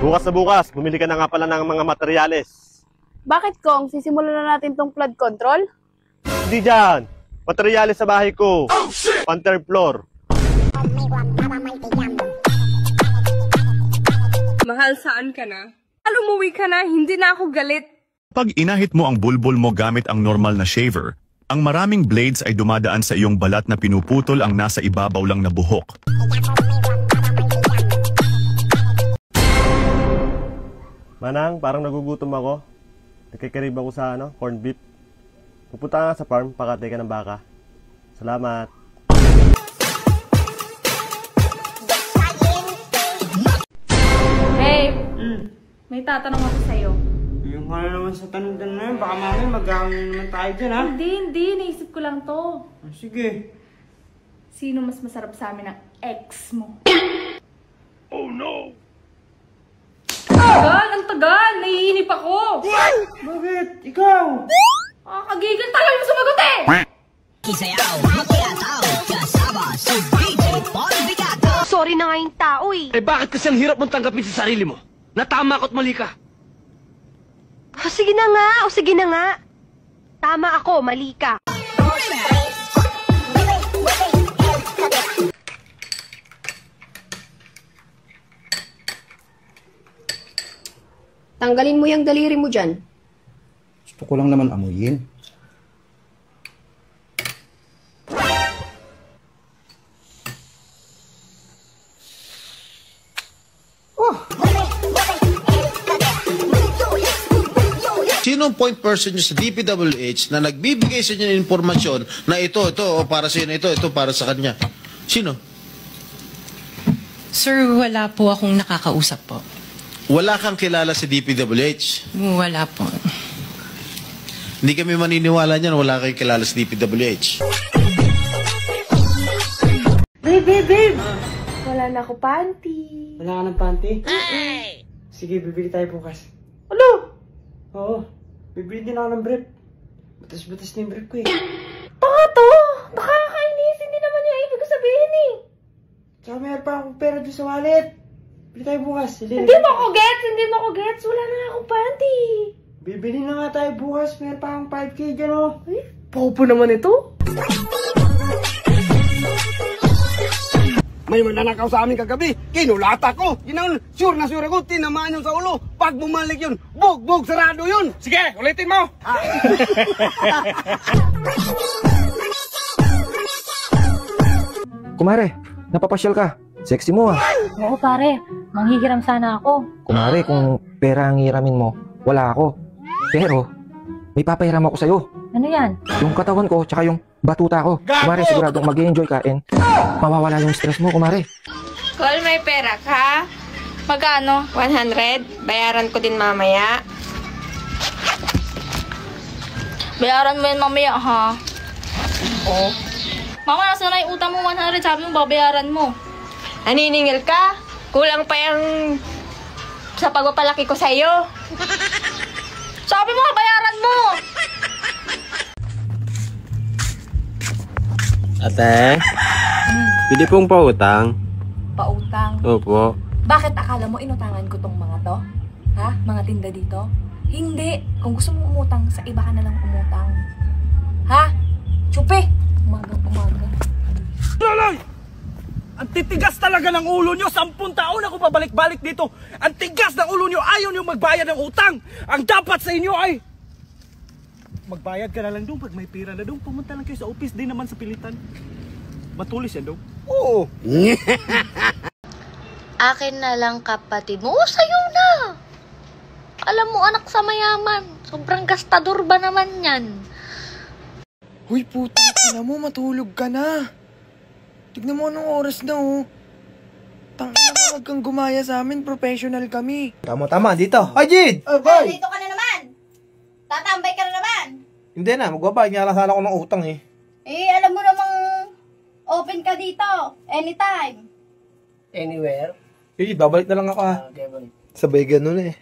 Bukas na bukas, bumili ka na nga pala ng mga materyales. Bakit, Kong? Sisimulan na natin tong flood control? Hindi dyan. Materyales sa bahay ko. On third floor. Mahal, saan ka na? Umuwi ka na, hindi na ako galit. Pag inahit mo ang bulbul mo gamit ang normal na shaver, ang maraming blades ay dumadaan sa iyong balat na pinuputol ang nasa ibabaw lang na buhok. Manang, parang nagugutom ako. Nakikarib ako sa corned beef. Pupunta nga sa farm, pakatay ka ng baka. Salamat. Hey, may tatanong ako sa'yo. Yung ka na naman sa tanong na yun, baka mami maghahangin naman tayo dyan, ha? Hindi, naisip ko lang to. Sige. Sino mas masarap sa amin ng ex mo? Oh no! Ang tagal! Naiinip ako! Bakit? Ikaw? Kagigil tagal mo sumagot eh! Sorry na nga yung tao eh. Bakit kasi ang hirap mong tanggapin sa sarili mo? Natama ko't mali ka. Sige na nga. Tama ako, mali ka. Tanggalin mo yung daliri mo dyan. Gusto ko lang naman amuyin. Sino ang point person nyo sa DPWH na nagbibigay sa inyo ng informasyon na ito, o para sa inyo, ito para sa kanya? Sino? Sir, wala po akong nakakausap po. Wala kang kilala sa DPWH? Wala po. Hindi kami maniniwala niyan, wala kang kilala sa DPWH. Babe! Wala na ako panty. Wala ka ng panty? Hey! Sige, bibili tayo bukas. Ano? Oo. Bibili din ako ng brief. Batas-batas na yung brief ko eh. Baka to! Nakakainis! Hindi naman yung ibig ko sabihin eh. Tsaka mayroon pa akong pera doon sa wallet. Bili tayo bukas. Hindi mo ako gets! Wala na akong panty. Bibili na nga tayo bukas. Mayroon pa akong 5K dyan o. Ay, popo naman ito. May mananakaw sa amin kagabi. Kinulata ko. Yun sure na sure ako. Tinamaan yun sa ulo. Pag bumalik yun, bugbog sarado yun. Sige, ulitin mo. Kumare, napapasyal ka. Sexy mo ah. Oo pare, manghihiram sana ako. Kumare, kung pera ang hiramin mo, wala ako. Pero, may papahiram ako sa'yo. Ano yan? Yung katawan ko, tsaka yung batuta ko. Kumare, siguradong mag-i-enjoy ka and mawawala yung stress mo, kumare. Call, may pera ka? Magkano? 100? Bayaran ko din mamaya. Bayaran mo yan mamaya, ha? Oo. Mama, nasa na yung utang mo 100? Sabi mo, babayaran mo. Naniningil ka? Kulang pa yung sa pagpapalaki ko sa'yo. Sabi mo, bayaran mo! Ate, pwede pong pautang. Pautang? Opo. Bakit akala mo inutangan ko tong mga to? Ha? Mga tinda dito? Hindi. Kung gusto mo umutang, sa iba ka na lang umutang. Ha? Chupi! Umaga. Lalay! Ang titigas talaga ng ulo nyo. 10 taon ako pabalik-balik dito. Ang tigas ng ulo nyo. Ayaw nyo magbayad ng utang. Ang dapat sa inyo ay magbayad ka na lang doon. Pag may pira na doon, pumunta lang kayo sa office. Di naman sa pilitan. Matulis yan doon. Oo. Akin na lang kapatid mo. Sa'yo na. Alam mo, anak sa mayaman. Sobrang gastador ba naman yan? Huy, putang ina mo. Matulog ka na. Tignan mo anong oras na oh. Tangina mo, wag kang gumaya sa amin. Professional kami. Tama, dito. Ay, Jid! Boy! Dito ka na naman! Tatambay ka na naman! Hindi na, magbabayad nga lang sana ako ng utang eh. Alam mo namang open ka dito. Anytime. Anywhere? Jid, babalik na lang ako ha. Okay, balik. Sabay ganun eh.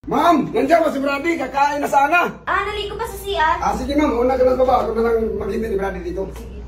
Ma'am, nandiyan ba si Brady? Kakain na sana. Naligo pa sa CR? Sige ma'am, una ka lang baba. Ako na lang maghintay ni Brady dito. Sige.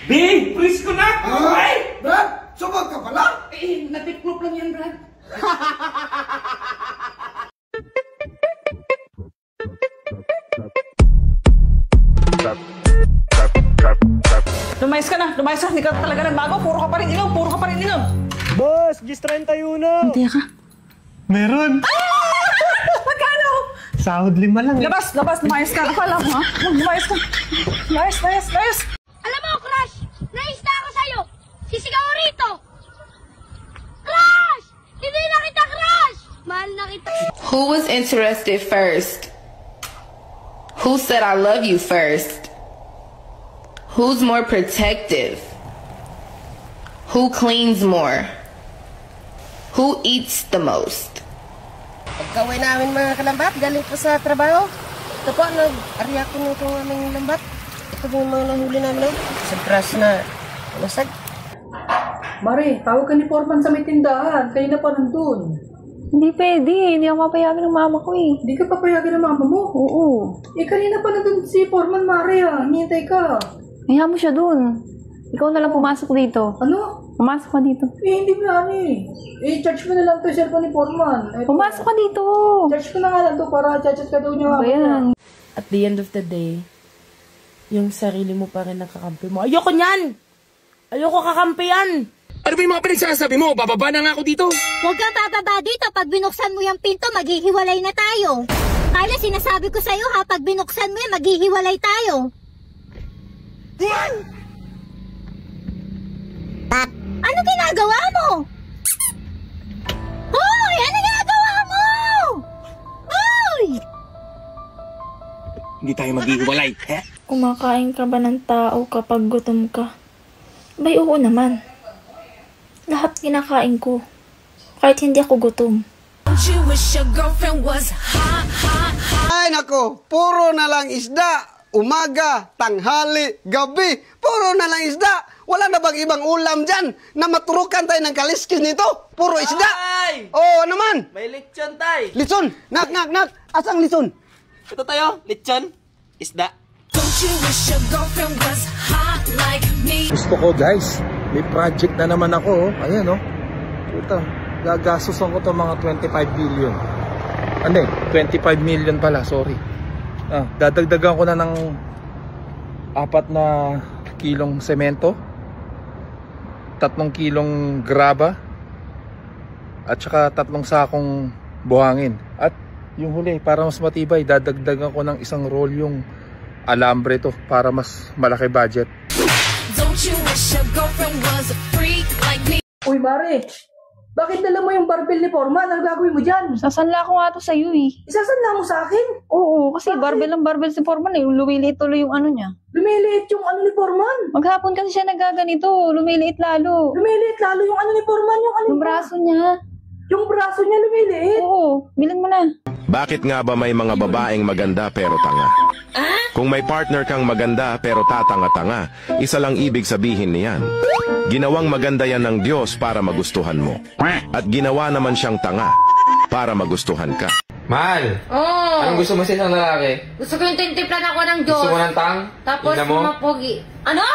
Bing! Please ko na! Ay! Brad, subag ka pala? Eh, natiklop lang yan, Brad. Lumayas ka na, lumayas ka. Hindi ka talaga nagbago. Puro ka pa rin inom, puro ka pa rin inom. Boss, Gis 31 na. Hindi ka. Meron. Magkano? Sahod 5 lang. Labas, labas. Lumayas ka. Akala mo, ha? Lumayas ka. Lumayas. Alam mo, Crush! Naista ako sa'yo! Sisigaw ko rito! Crush! Hindi na kita, Crush! Mahal na kita. Who was interested first? Who said I love you first? Who's more protective? Who cleans more? Who eats the most? Pagkawin namin mga kalambat, galing po sa trabaho. Ito po, nag-ariya ko nito aming lambat. Ito po yung mga nahuli namin. Sa brush na masag. Mare, tawag ka ni Foreman sa may tindahan. Kanina pa nandun. Hindi pwede. Hindi ako papayagan ng mama ko eh. Hindi ka papayagan ng mama mo? Oo. Eh, kanina pa nandun si Foreman, Mare, ah. Hinihintay ka. Kaya mo siya dun. Ikaw na lang pumasok dito. Ano? Pumasok ka dito. Eh, hindi ba eh. Eh, charge mo na lang to yung cellphone ni Foreman. Pumasok ka dito. Charge ko na nga lang to para chat-chat ka daw niya. Ayan. At the end of the day, yung sarili mo pa rin nakakampi mo. Ayoko niyan! Ayoko kakampi yan! Ano ba yung mga pinagsasabi mo? Bababa na nga ako dito. Huwag kang bababa dito. Pag binuksan mo yung pinto, maghihiwalay na tayo. Kaya sinasabi ko sa'yo ha, pag binuksan mo yan, maghihiwalay tayo. Ano ginagawa mo? Hoy! Ano ginagawa mo? Hoy! Hindi tayo maghihiwalay. Kumakain ka ba ng tao kapag gutom ka? Bay, oo naman. Lahat kinakain ko. Kahit hindi ako gutom. Ay nako, puro na lang isda. Umaga, tanghali, gabi, puro na lang isda. Wala na bang ibang ulam dyan na maturukan tayo ng kaliskis nito? Puro isda. Tay! Oo, naman. May lechon, tay. Lechon, nak. Asang lechon? Ito tayo, lechon, isda. Gusto ko guys, may project na naman ako. Ayan oh. Puta, gagastusan ko to mga 25 billion. Ano 25 million pala, sorry. Dadagdagan ko na ng 4 na kilong semento, 3 kilong graba, at saka 3 sakong buhangin. At yung huli, para mas matibay, dadagdagan ko ng 1 roll yung alambre to para mas malaki budget. Uy, Mare! Bakit dala mo yung barbell ni Foreman? Ano gagawin mo dyan? Sasanla ko nga to sa'yo eh. Isasanla mo sa akin? Oo, kasi barbell ang barbell si Foreman eh. Lumiliit tuloy yung ano niya. Lumiliit yung ano ni Foreman? Maghapon kasi siya nagaganito. Lumiliit lalo. Lumiliit lalo yung ano ni Foreman? Yung braso niya. Yung braso niya lumiliit? Oo, bilhin mo na. Bakit nga ba may mga babaeng maganda pero tanga? Kung may partner kang maganda pero tatanga-tanga, isa lang ibig sabihin niyan. Ginawang maganda yan ng Diyos para magustuhan mo. At ginawa naman siyang tanga para magustuhan ka. Mahal! Oh. Anong gusto mo sa isang lalaki? Gusto ko yung tintiplan ako ng Diyos. Gusto mo ng tang? Tapos Ina mo? mapogi. Ano?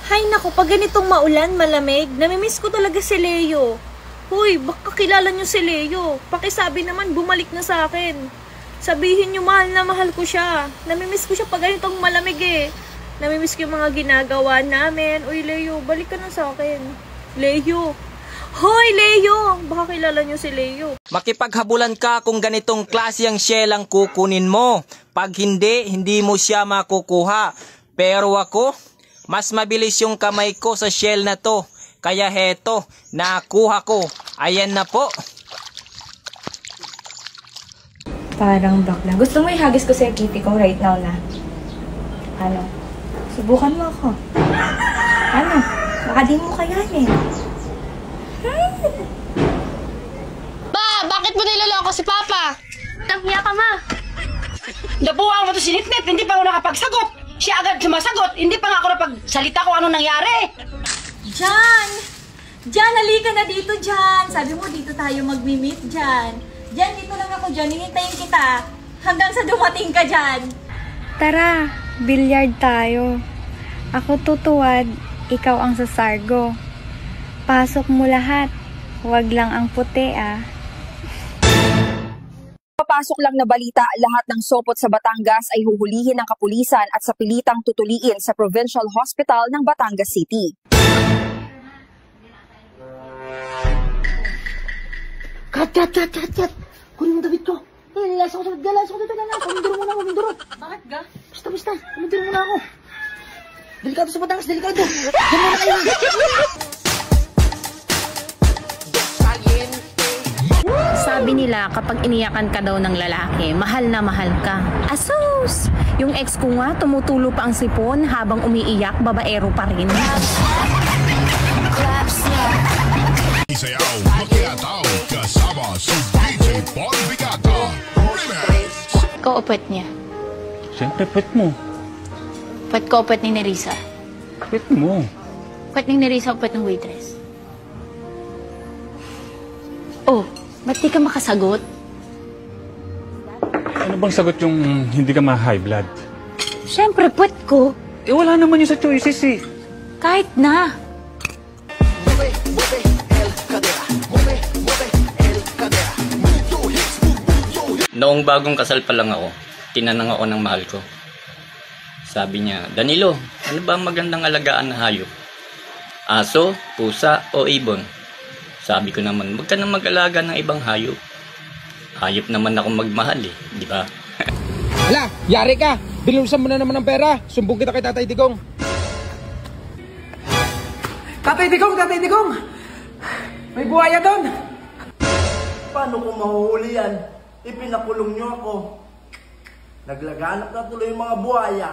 Hay naku, pag ganitong maulan, malamig, namimiss ko talaga si Leo. Hoy, baka kilala nyo si Leo. Pakisabi naman, bumalik na sa akin. Sabihin nyo, mahal na mahal ko siya. Namimiss ko siya pag ganitong malamig eh. Namimiss ko yung mga ginagawa namin. Uy, Leo, balik ka na sa akin. Leo. Hoy, Leo! Baka kilala nyo si Leo. Makipaghabulan ka kung ganitong klase ang shell ang kukunin mo. Pag hindi, hindi mo siya makukuha. Pero ako, mas mabilis yung kamay ko sa shell na to. Kaya heto, nakuha ko. Ayan na po. Parang bakla. Gusto mo ihagis ko sa kitty ko right now na? Ano? Subukan mo ako. Ano? Baka di mo kayanin. Ba, bakit mo niloloko si Papa? Tanghiya ka, Ma. Nabuang mo to si Nitnit, hindi pa ako nakapagsagot. Siya agad sumasagot, hindi pa nga ako napagsalita kung ano nangyari. Jan! Jan, halika na dito, Jan. Sabi mo, dito tayo magmi-meet, Jan. Jan, dito lang ako, Jan. Hihintayin kita. Hanggang sa dumating ka, Jan. Tara, bilyard tayo. Ako tutuwad, ikaw ang sasargo. Pasok mo lahat, huwag lang ang puti Papasok lang na balita, lahat ng sopot sa Batangas ay huhulihin ng kapulisan at sa pilitang tutuliin sa Provincial Hospital ng Batangas City. Kat! Kunin mo David ko. Lalas ako dito. Paminduro muna ako, paminduro. Bakit ga? Basta. Paminduro muna ako. Delikado sa Batangas, delikado. Diyan muna kayo. Sabi nila kapag iniyakan ka daw ng lalaki, mahal na mahal ka. Asus! Yung ex ko nga, tumutulo pa ang sipon habang umiiyak, babaero pa rin. Isayaw, makiataw, kasama si DJ Paul Vigata. Ikaw o pwet niya? Siyempre, pwet mo. Pwet ko o pwet ni Nerissa? Pwet mo. Pwet ni Nerissa o pwet ng waitress? Oh, ba't di ka makasagot? Ano bang sagot yung hindi ka ma-high blood? Siyempre, pwet ko. Eh, wala naman yung sa choices eh. Kahit na. Noong bagong kasal pa lang ako, tinanong ako ng mahal ko. Sabi niya, Danilo, ano ba ang magandang alagaan na hayop? Aso, pusa, o ibon? Sabi ko naman, wag ka nang mag-alaga ng ibang hayop. Hayop naman ako magmahal di ba? Hala, yari ka! Binulusan mo na naman ng pera. Sumbong kita kay Tatay Digong. Tatay Digong! May buhaya doon! Paano ko mahuhuli yan? Ipinakulong niyo ako. Naglaganap na tuloy yung mga buhaya.